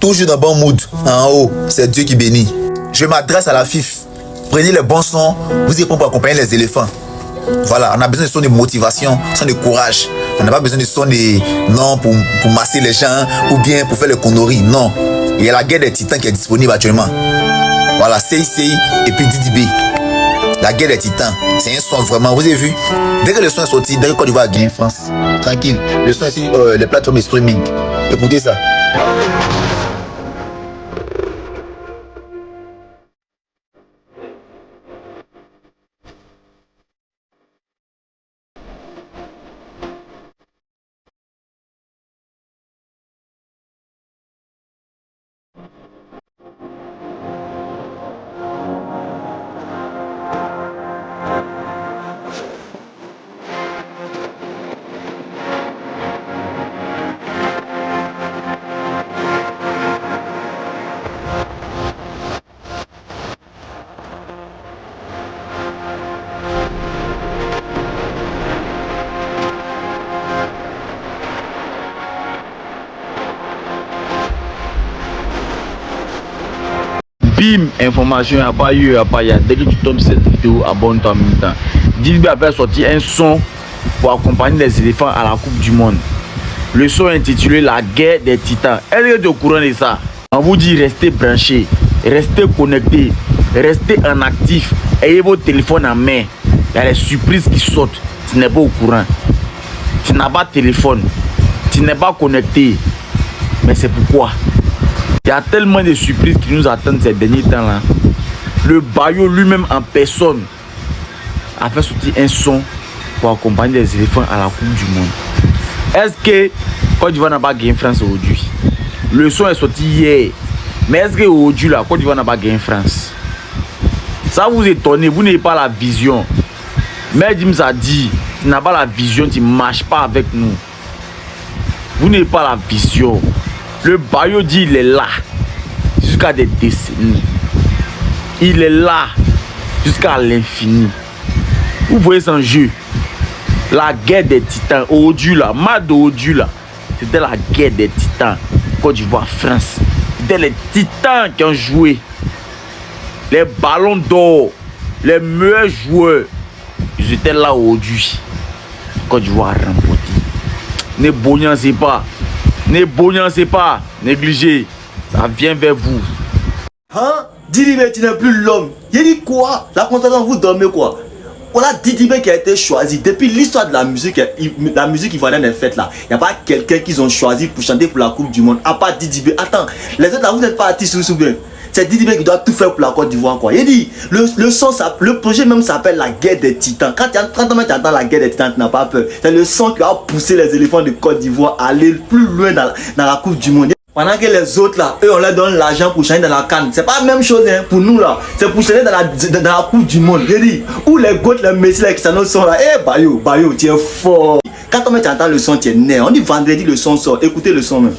toujours dans bon mood. En haut, c'est Dieu qui bénit. Je m'adresse à la FIF. Prenez les bons sons, vous y pour accompagner les éléphants. Voilà, on a besoin de sons de motivation, sons de courage. On n'a pas besoin de sons de non pour masser les gens ou bien pour faire les conneries. Non. Il y a la guerre des titans qui est disponible actuellement. Voilà, CICI et puis DDB. La guerre des titans. C'est un son vraiment, vous avez vu. Dès que le son est sorti, dès que Côte d'Ivoire a gagné France, tranquille. Le son est sur les plateformes de streaming. Écoutez ça. Bim, information, à pas eu, à pas y a. Dès que tu tombes cette vidéo, abonne-toi en même temps. DDB avait sorti un son pour accompagner les éléphants à la Coupe du Monde. Le son est intitulé La guerre des titans. Est-ce que tu es au courant de ça? On vous dit restez branchés, restez connectés, restez en actif, ayez vos téléphones en main. Il y a des surprises qui sortent. Tu n'es pas au courant. Tu n'as pas de téléphone. Tu n'es pas connecté. Mais c'est pourquoi? Il y a tellement de surprises qui nous attendent ces derniers temps-là. Le Bayo lui-même en personne a fait sortir un son pour accompagner les éléphants à la Coupe du Monde. Est-ce que Côte d'Ivoire n'a pas gagné France aujourd'hui? Le son est sorti hier. Mais est-ce qu'aujourd'hui, Côte d'Ivoire n'a pas gagné France? Ça vous étonne, vous n'avez pas la vision. Mais James a dit, tu n'as pas la vision, tu ne marches pas avec nous. Vous n'avez pas la vision. Le Bayo dit il est là jusqu'à des décennies. Il est là jusqu'à l'infini. Vous voyez son jeu. La guerre des titans. Aujourd'hui là, Mad aujourd'hui là, c'était la guerre des titans. Côte d'Ivoire, France. C'était les titans qui ont joué. Les ballons d'or, les meilleurs joueurs, ils étaient là aujourd'hui. Côte d'Ivoire a remporté. Ne bouillancez pas. Ne bouillancez pas, négligez, ça vient vers vous. Hein? Didibé, tu n'es plus l'homme. Il dit quoi? La constatation, vous dormez quoi? Voilà Didibé qui a été choisi. Depuis l'histoire de la musique ivoirienne est faite là. Il n'y a pas quelqu'un qu'ils ont choisi pour chanter pour la Coupe du Monde. À part Didibé. Attends, les autres là, vous n'êtes pas artistes, vous vous souvenez? C'est Didibé qui doit tout faire pour la Côte d'Ivoire quoi. Il dit, le projet même s'appelle la guerre des titans. Quand tu entends la guerre des titans, tu n'as pas peur. C'est le son qui va pousser les éléphants de Côte d'Ivoire à aller plus loin dans la Coupe du Monde. Pendant que les autres là, eux on leur donne l'argent pour chanter dans la canne. C'est pas la même chose hein, pour nous là. C'est pour chanter dans la Coupe du Monde. Je dis, où les gouttes, les messieurs là qui sont là. Eh Bayo, tu es fort. Quand on entend le son, tu es né. On dit vendredi le son sort. Écoutez le son même.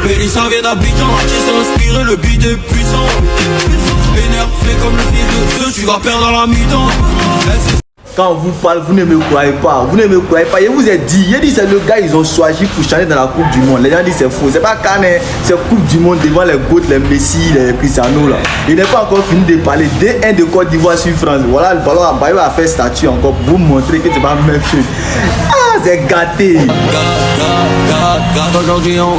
Pélissa vient d'Abidjan, qui s'est inspiré, le beat est puissant. Énervé comme le fils de Dieu, tu vas perdre dans la mi-temps. Quand on vous parle, vous ne me croyez pas. Vous ne me croyez pas. Je vous ai dit, c'est le gars, ils ont choisi pour chanter dans la Coupe du Monde. Les gens disent c'est faux. C'est pas Canet, c'est Coupe du Monde devant les Goats, les Messi, les Cristiano là. Il n'est pas encore fini de parler. D1 de Côte d'Ivoire sur France. Voilà, le ballon à Bayo a fait statut encore pour vous montrer que c'est pas la même chose. Ah, c'est gâté. Aujourd'hui on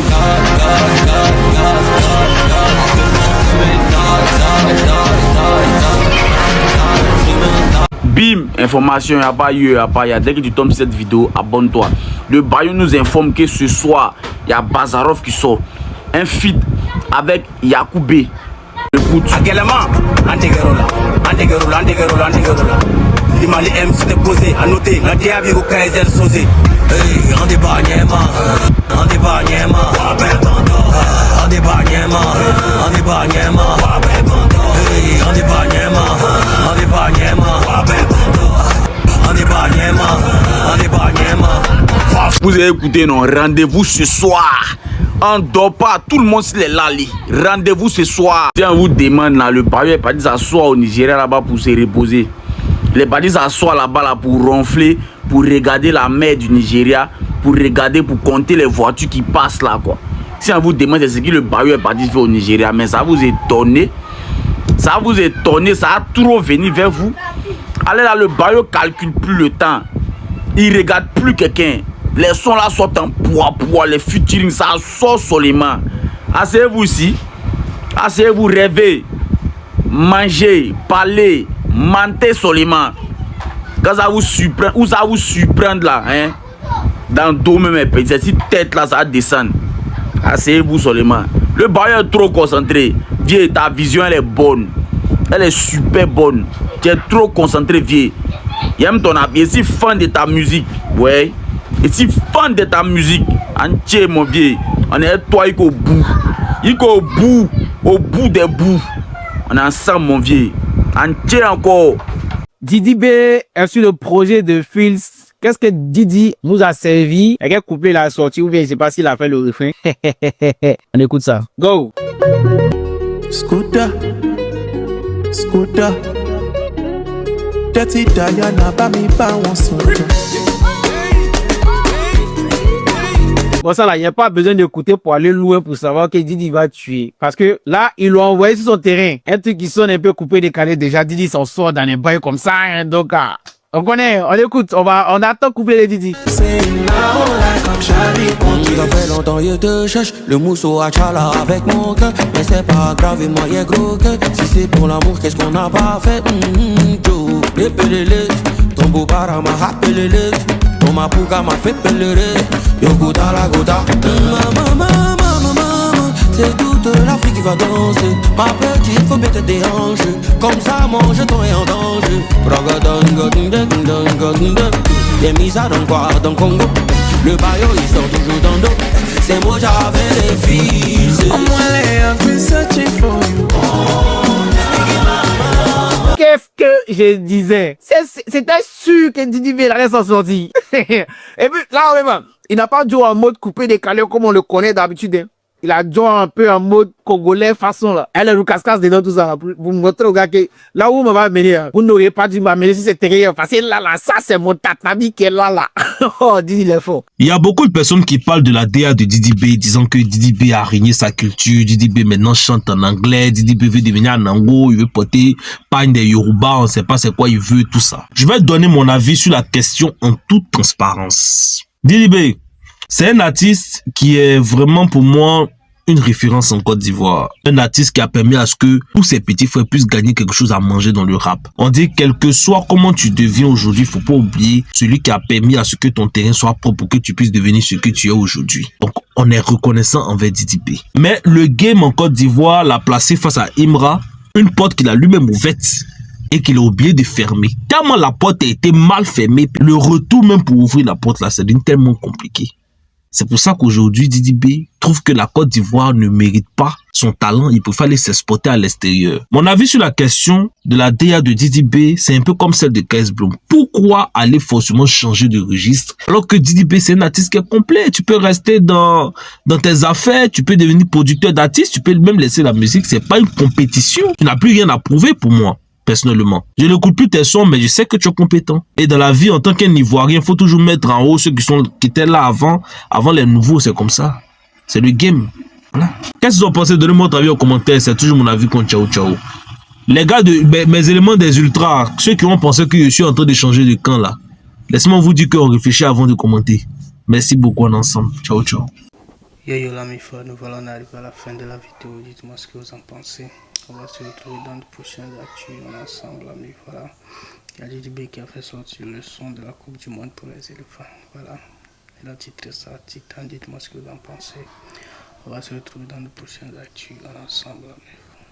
Bim, information, il n'y a pas eu, il n'y a pas eu. Dès que tu tombes cette vidéo, abonne-toi. Le Bayo nous informe que ce soir, il y a Bazarov qui sort. Un feat avec Yakoubé. Écoute. L'Imali M s'était posé, à noter, la diable au Kaiser Sosé. Hey, on débat Niema, on débat Niema, on débat Niema, on débat Niema, hey, on débat Niema, on débat Niema, on débat Niema, on débat Niema. Vous avez écouté, non? Rendez-vous ce soir. On dort pas, tout le monde s'il est là. Rendez-vous ce soir. Si on vous demande là, le Bayo est parti s'asseoir au Nigeria là-bas pour se reposer. Les bandits s'assoient là-bas là, pour ronfler, pour regarder la mer du Nigeria, pour regarder, pour compter les voitures qui passent là, quoi. Si on vous demande ce que le bailleur est parti faire au Nigeria, mais ça vous étonne. Ça vous étonne, ça a trop venu vers vous. Allez là, le bailleur ne calcule plus le temps. Il ne regarde plus quelqu'un. Les sons là sortent en poids, les featuring, ça sort seulement. Asseyez-vous ici. Asseyez-vous, rêvez. Mangez, parlez, mentez seulement. Quand ça vous surprend, où ça vous surprendre là, hein? Dans le dos même, cette tête là, ça va descendre. Asseyez-vous seulement. Le bailleur est trop concentré. Vieux, ta vision elle est bonne. Elle est super bonne. Tu es trop concentré, vieux. J'aime ton avis. Je suis fan de ta musique. Ouais. Je suis fan de ta musique. Entier, mon vieux. On est toi, il est au bout. Il est au bout. Au bout des bouts. On est ensemble, mon vieux. Entier encore. Didi B est sur le projet de Fields. Qu'est-ce que Didi nous a servi? Et quel couplet il a sorti ou bien je sais pas s'il a fait le refrain. On écoute ça. Go! Scooter, Scooter, Dirty Diana, Bami, Bawan, Scooter. Bon, ça là, il n'y a pas besoin d'écouter pour aller loin pour savoir que Didi va tuer. Parce que là, ils l'ont envoyé sur son terrain. Un truc qui sonne un peu coupé, décalé. Déjà, Didi s'en sort dans les bails comme ça. Hein, donc, on connaît, on écoute, on attend couper les Didi. Ça fait longtemps que je te cherche, le mousseau à Tchala avec mon cœur. Mais c'est pas grave, et moi y'a gros cœur. Si c'est pour l'amour, qu'est-ce qu'on n'a pas fait? Joe, les pelélés, ton beau bara m'a rappelé. Ton ma pouka m'a fait pelerer. Yo gouda la gouda. Maman, c'est toute l'Afrique qui va danser. Ma petite, faut bien te déranger. Comme ça, mon jeton est en danger. Les misas dans quoi? Dans Congo. Le baillot, il sort toujours dans l'eau. C'est moi, j'avais les filles. Qu'est-ce que je disais? C'était sûr que Didi B allait s'en sortir. Et puis, là, vraiment, il n'a pas joué en mode coupé décalé comme on le connaît d'habitude. Hein. Il a joué un peu en mode congolais façon là. Elle nous casse dedans tout ça là, pour montrer au gars que là où on va mener, vous n'aurez pas dû m'amener si c'est terrible. Parce que là, ça c'est mon tatami qui est là. Oh, Didi il est fort. Il y a beaucoup de personnes qui parlent de la DA de Didi B, disant que Didi B a régné sa culture, Didi B maintenant chante en anglais, Didi B veut devenir un Nango, il veut porter pagne des Yoruba, on sait pas c'est quoi il veut, tout ça. Je vais donner mon avis sur la question en toute transparence. Didi B, c'est un artiste qui est vraiment pour moi une référence en Côte d'Ivoire. Un artiste qui a permis à ce que tous ses petits frères puissent gagner quelque chose à manger dans le rap. On dit quel que soit comment tu deviens aujourd'hui, faut pas oublier celui qui a permis à ce que ton terrain soit propre pour que tu puisses devenir ce que tu es aujourd'hui. Donc on est reconnaissant envers Didi B. Mais le game en Côte d'Ivoire l'a placé face à Imra, une porte qu'il a lui-même ouverte et qu'il a oublié de fermer. Tellement la porte a été mal fermée, le retour même pour ouvrir la porte là, c'est tellement compliqué. C'est pour ça qu'aujourd'hui, Didi B trouve que la Côte d'Ivoire ne mérite pas son talent. Il préfère aller s'exporter à l'extérieur. Mon avis sur la question de la DA de Didi B, c'est un peu comme celle de KS Bloom. Pourquoi aller forcément changer de registre alors que Didi B, c'est un artiste qui est complet? Tu peux rester dans tes affaires, tu peux devenir producteur d'artistes, tu peux même laisser la musique. C'est pas une compétition. Tu n'as plus rien à prouver pour moi. Personnellement, je n'écoute plus tes sons, mais je sais que tu es compétent. Et dans la vie, en tant qu'un Ivoirien, il faut toujours mettre en haut ceux qui étaient là avant les nouveaux. C'est comme ça. C'est le game. Voilà. Qu'est-ce qu'ils ont pensé? Donnez-moi votre avis en commentaire. C'est toujours mon avis contre Ciao Ciao. Les gars mes éléments des ultras, ceux qui ont pensé que je suis en train de changer de camp là, laissez-moi vous dire qu'on réfléchit avant de commenter. Merci beaucoup en ensemble. Ciao Ciao. Yo la mi-foi, nous voilà, on arrive à la fin de la vidéo. Dites-moi ce que vous en pensez. On va se retrouver dans de prochaines actus ensemble, amis. Voilà. Il y a Didi B qui a fait sortir le son de la Coupe du Monde pour les éléphants. Voilà. Il a titré ça Titan. Dites-moi ce que vous en pensez. On va se retrouver dans de prochaines actus ensemble, amis.